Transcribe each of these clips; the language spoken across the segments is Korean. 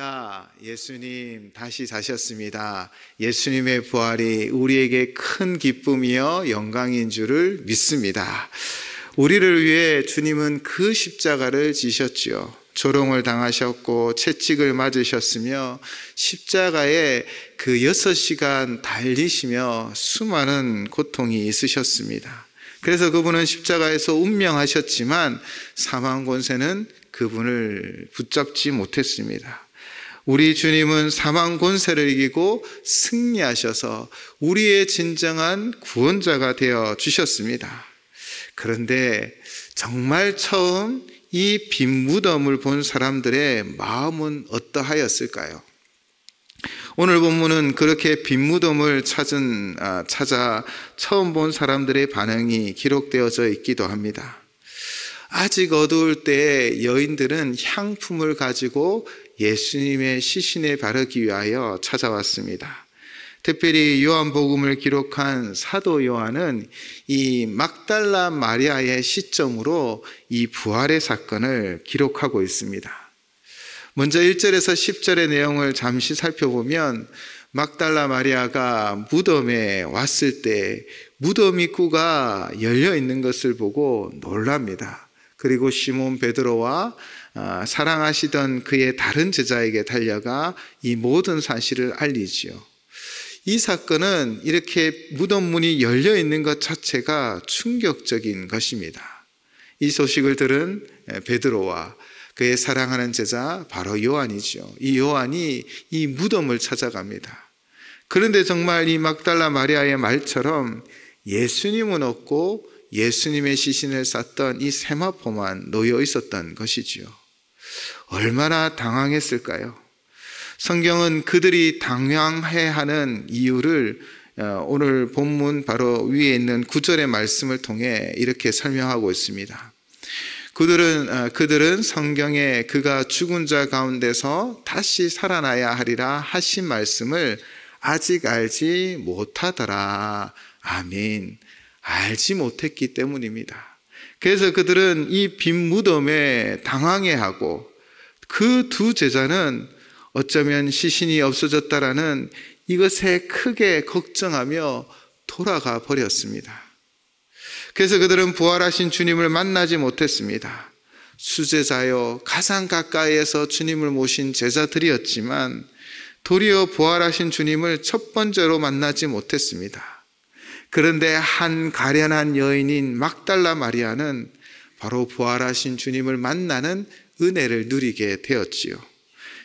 할렐루야, 예수님 다시 사셨습니다. 예수님의 부활이 우리에게 큰 기쁨이요 영광인 줄을 믿습니다. 우리를 위해 주님은 그 십자가를 지셨지요. 조롱을 당하셨고 채찍을 맞으셨으며 십자가에 그 6시간 달리시며 수많은 고통이 있으셨습니다. 그래서 그분은 십자가에서 운명하셨지만 사망 권세는 그분을 붙잡지 못했습니다. 우리 주님은 사망 권세를 이기고 승리하셔서 우리의 진정한 구원자가 되어 주셨습니다. 그런데 정말 처음 이 빈 무덤을 본 사람들의 마음은 어떠하였을까요? 오늘 본문은 그렇게 빈 무덤을 찾아 처음 본 사람들의 반응이 기록되어져 있기도 합니다. 아직 어두울 때 여인들은 향품을 가지고 예수님의 시신에 바르기 위하여 찾아왔습니다. 특별히 요한복음을 기록한 사도 요한은 이 막달라 마리아의 시점으로 이 부활의 사건을 기록하고 있습니다. 먼저 1절에서 10절의 내용을 잠시 살펴보면 막달라 마리아가 무덤에 왔을 때 무덤 입구가 열려 있는 것을 보고 놀랍니다. 그리고 시몬 베드로와 사랑하시던 그의 다른 제자에게 달려가 이 모든 사실을 알리지요. 이 사건은 이렇게 무덤 문이 열려 있는 것 자체가 충격적인 것입니다. 이 소식을 들은 베드로와 그의 사랑하는 제자 바로 요한이죠. 이 요한이 이 무덤을 찾아갑니다. 그런데 정말 이 막달라 마리아의 말처럼 예수님은 없고 예수님의 시신을 쌌던 이 세마포만 놓여 있었던 것이지요. 얼마나 당황했을까요? 성경은 그들이 당황해하는 이유를 오늘 본문 바로 위에 있는 9절의 말씀을 통해 이렇게 설명하고 있습니다. 그들은 성경에 그가 죽은 자 가운데서 다시 살아나야 하리라 하신 말씀을 아직 알지 못하더라. 아멘. 알지 못했기 때문입니다. 그래서 그들은 이 빈 무덤에 당황해하고 그 두 제자는 어쩌면 시신이 없어졌다라는 이것에 크게 걱정하며 돌아가 버렸습니다. 그래서 그들은 부활하신 주님을 만나지 못했습니다. 수제자요 가장 가까이에서 주님을 모신 제자들이었지만 도리어 부활하신 주님을 첫 번째로 만나지 못했습니다. 그런데 한 가련한 여인인 막달라 마리아는 바로 부활하신 주님을 만나는 은혜를 누리게 되었지요.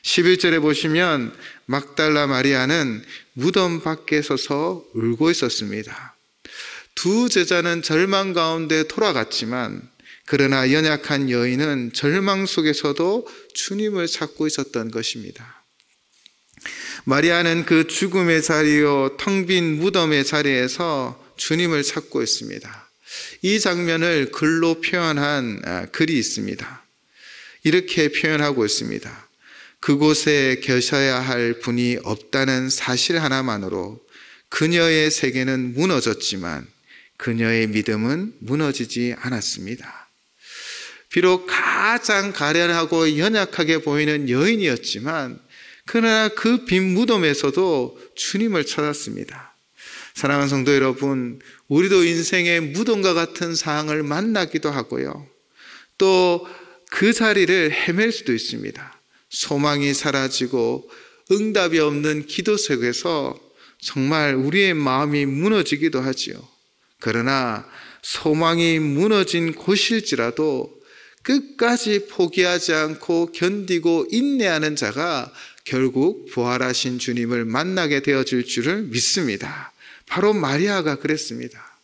11절에 보시면 막달라 마리아는 무덤 밖에 서서 울고 있었습니다. 두 제자는 절망 가운데 돌아갔지만 그러나 연약한 여인은 절망 속에서도 주님을 찾고 있었던 것입니다. 마리아는 그 죽음의 자리요 텅 빈 무덤의 자리에서 주님을 찾고 있습니다. 이 장면을 글로 표현한 글이 있습니다. 이렇게 표현하고 있습니다. 그곳에 계셔야 할 분이 없다는 사실 하나만으로 그녀의 세계는 무너졌지만 그녀의 믿음은 무너지지 않았습니다. 비록 가장 가련하고 연약하게 보이는 여인이었지만 그러나 그 빈 무덤에서도 주님을 찾았습니다. 사랑하는 성도 여러분, 우리도 인생의 무덤과 같은 상황을 만나기도 하고요. 또 그 자리를 헤맬 수도 있습니다. 소망이 사라지고 응답이 없는 기도 속에서 정말 우리의 마음이 무너지기도 하지요. 그러나 소망이 무너진 곳일지라도 끝까지 포기하지 않고 견디고 인내하는 자가 결국 부활하신 주님을 만나게 되어질 줄을 믿습니다. 바로 마리아가 그랬습니다.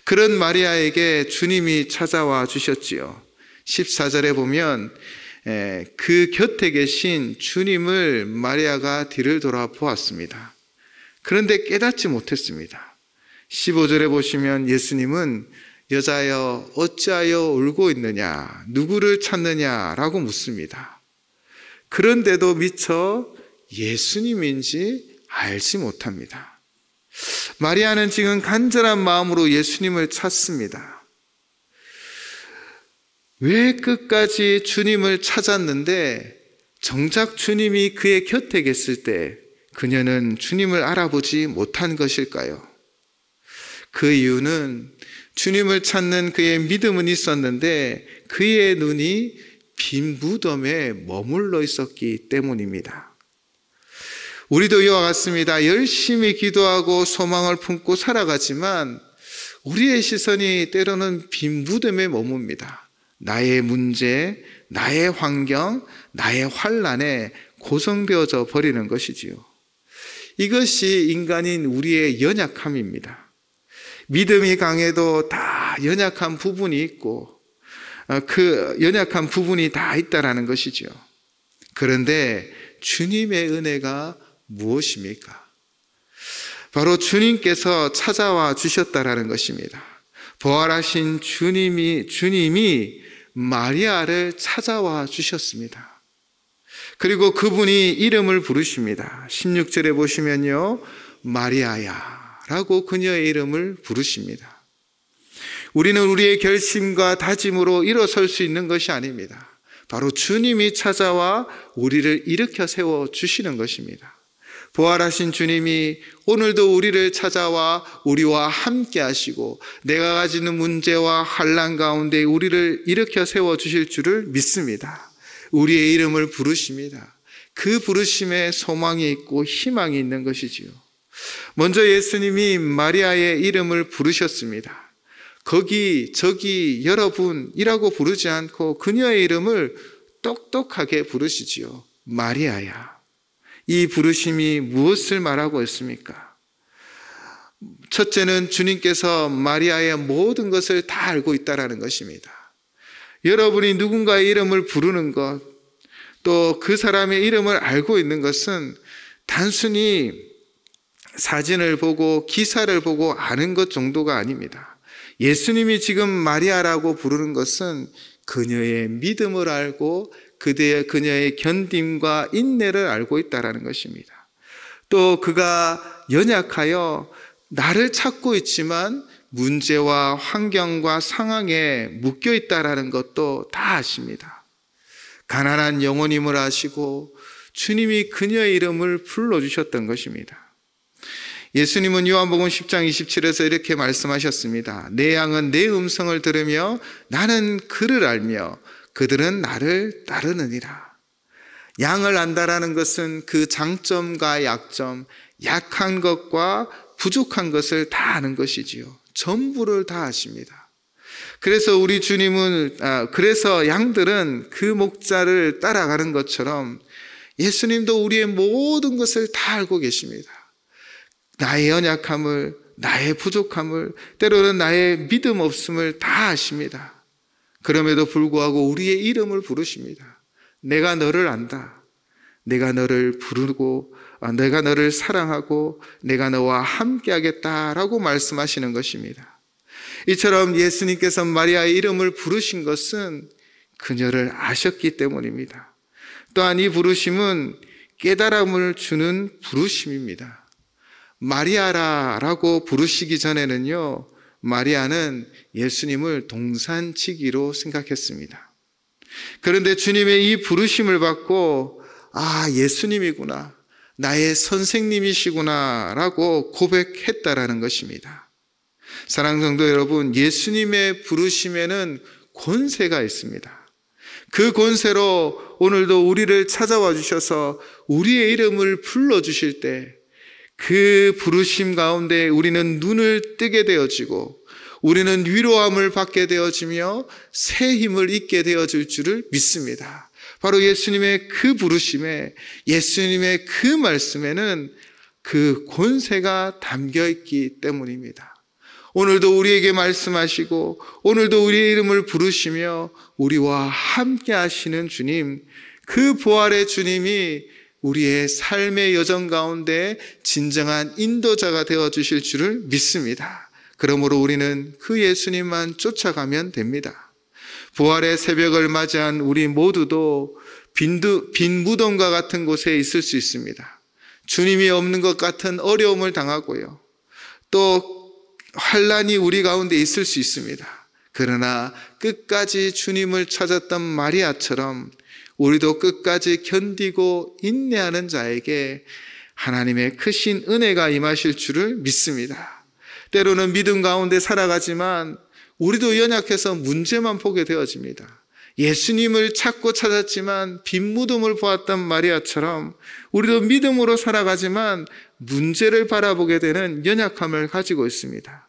그런 마리아에게 주님이 찾아와 주셨지요. 14절에 보면 그 곁에 계신 주님을 마리아가 뒤를 돌아보았습니다. 그런데 깨닫지 못했습니다. 15절에 보시면 예수님은 여자여 어찌하여 울고 있느냐 누구를 찾느냐라고 묻습니다. 그런데도 미처 예수님인지 알지 못합니다. 마리아는 지금 간절한 마음으로 예수님을 찾습니다. 왜 끝까지 주님을 찾았는데 정작 주님이 그의 곁에 계실 때 그녀는 주님을 알아보지 못한 것일까요? 그 이유는 주님을 찾는 그의 믿음은 있었는데 그의 눈이 빈 무덤에 머물러 있었기 때문입니다. 우리도 이와 같습니다. 열심히 기도하고 소망을 품고 살아가지만 우리의 시선이 때로는 빈 무덤에 머뭅니다. 나의 문제, 나의 환경, 나의 환난에 고정되어져 버리는 것이지요. 이것이 인간인 우리의 연약함입니다. 믿음이 강해도 다 연약한 부분이 있고 그 연약한 부분이 다 있다라는 것이죠. 그런데 주님의 은혜가 무엇입니까? 바로 주님께서 찾아와 주셨다라는 것입니다. 부활하신 주님이 마리아를 찾아와 주셨습니다. 그리고 그분이 이름을 부르십니다. 16절에 보시면요, 마리아야 라고 그녀의 이름을 부르십니다. 우리는 우리의 결심과 다짐으로 일어설 수 있는 것이 아닙니다. 바로 주님이 찾아와 우리를 일으켜 세워 주시는 것입니다. 부활하신 주님이 오늘도 우리를 찾아와 우리와 함께 하시고 내가 가지는 문제와 환난 가운데 우리를 일으켜 세워 주실 줄을 믿습니다. 우리의 이름을 부르십니다. 그 부르심에 소망이 있고 희망이 있는 것이지요. 먼저 예수님이 마리아의 이름을 부르셨습니다. 거기 저기 여러분이라고 부르지 않고 그녀의 이름을 똑똑하게 부르시지요. 마리아야. 이 부르심이 무엇을 말하고 있습니까? 첫째는 주님께서 마리아의 모든 것을 다 알고 있다는 것입니다. 여러분이 누군가의 이름을 부르는 것, 또 그 사람의 이름을 알고 있는 것은 단순히 사진을 보고 기사를 보고 아는 것 정도가 아닙니다. 예수님이 지금 마리아라고 부르는 것은 그녀의 믿음을 알고 그녀의 견딤과 인내를 알고 있다는 것입니다. 또 그가 연약하여 나를 찾고 있지만 문제와 환경과 상황에 묶여 있다는 것도 다 아십니다. 가난한 영혼임을 아시고 주님이 그녀의 이름을 불러주셨던 것입니다. 예수님은 요한복음 10장 27에서 이렇게 말씀하셨습니다. 내 양은 내 음성을 들으며 나는 그를 알며 그들은 나를 따르느니라. 양을 안다라는 것은 그 장점과 약점, 약한 것과 부족한 것을 다 아는 것이지요. 전부를 다 아십니다. 그래서 우리 주님은 그래서 양들은 그 목자를 따라가는 것처럼 예수님도 우리의 모든 것을 다 알고 계십니다. 나의 연약함을, 나의 부족함을, 때로는 나의 믿음 없음을 다 아십니다. 그럼에도 불구하고 우리의 이름을 부르십니다. 내가 너를 안다. 내가 너를 부르고 내가 너를 사랑하고 내가 너와 함께 하겠다라고 말씀하시는 것입니다. 이처럼 예수님께서 마리아의 이름을 부르신 것은 그녀를 아셨기 때문입니다. 또한 이 부르심은 깨달음을 주는 부르심입니다. 마리아라고 부르시기 전에는요, 마리아는 예수님을 동산지기로 생각했습니다. 그런데 주님의 이 부르심을 받고 예수님이구나, 나의 선생님이시구나 라고 고백했다라는 것입니다. 사랑하는 성도 여러분, 예수님의 부르심에는 권세가 있습니다. 그 권세로 오늘도 우리를 찾아와 주셔서 우리의 이름을 불러주실 때 그 부르심 가운데 우리는 눈을 뜨게 되어지고 우리는 위로함을 받게 되어지며 새 힘을 잊게 되어질 줄을 믿습니다. 바로 예수님의 그 부르심에, 예수님의 그 말씀에는 그 권세가 담겨 있기 때문입니다. 오늘도 우리에게 말씀하시고 오늘도 우리의 이름을 부르시며 우리와 함께 하시는 주님, 그 부활의 주님이 우리의 삶의 여정 가운데 진정한 인도자가 되어주실 줄을 믿습니다. 그러므로 우리는 그 예수님만 쫓아가면 됩니다. 부활의 새벽을 맞이한 우리 모두도 빈 무덤과 같은 곳에 있을 수 있습니다. 주님이 없는 것 같은 어려움을 당하고요. 또 환난이 우리 가운데 있을 수 있습니다. 그러나 끝까지 주님을 찾았던 마리아처럼 우리도 끝까지 견디고 인내하는 자에게 하나님의 크신 은혜가 임하실 줄을 믿습니다. 때로는 믿음 가운데 살아가지만 우리도 연약해서 문제만 보게 되어집니다. 예수님을 찾고 찾았지만 빈 무덤을 보았던 마리아처럼 우리도 믿음으로 살아가지만 문제를 바라보게 되는 연약함을 가지고 있습니다.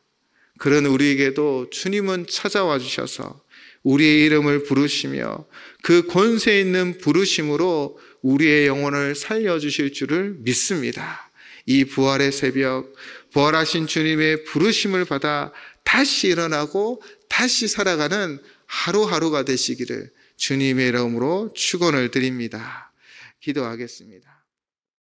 그런 우리에게도 주님은 찾아와 주셔서 우리의 이름을 부르시며 그 권세 있는 부르심으로 우리의 영혼을 살려주실 줄을 믿습니다. 이 부활의 새벽, 부활하신 주님의 부르심을 받아 다시 일어나고 다시 살아가는 하루하루가 되시기를 주님의 이름으로 축원을 드립니다. 기도하겠습니다.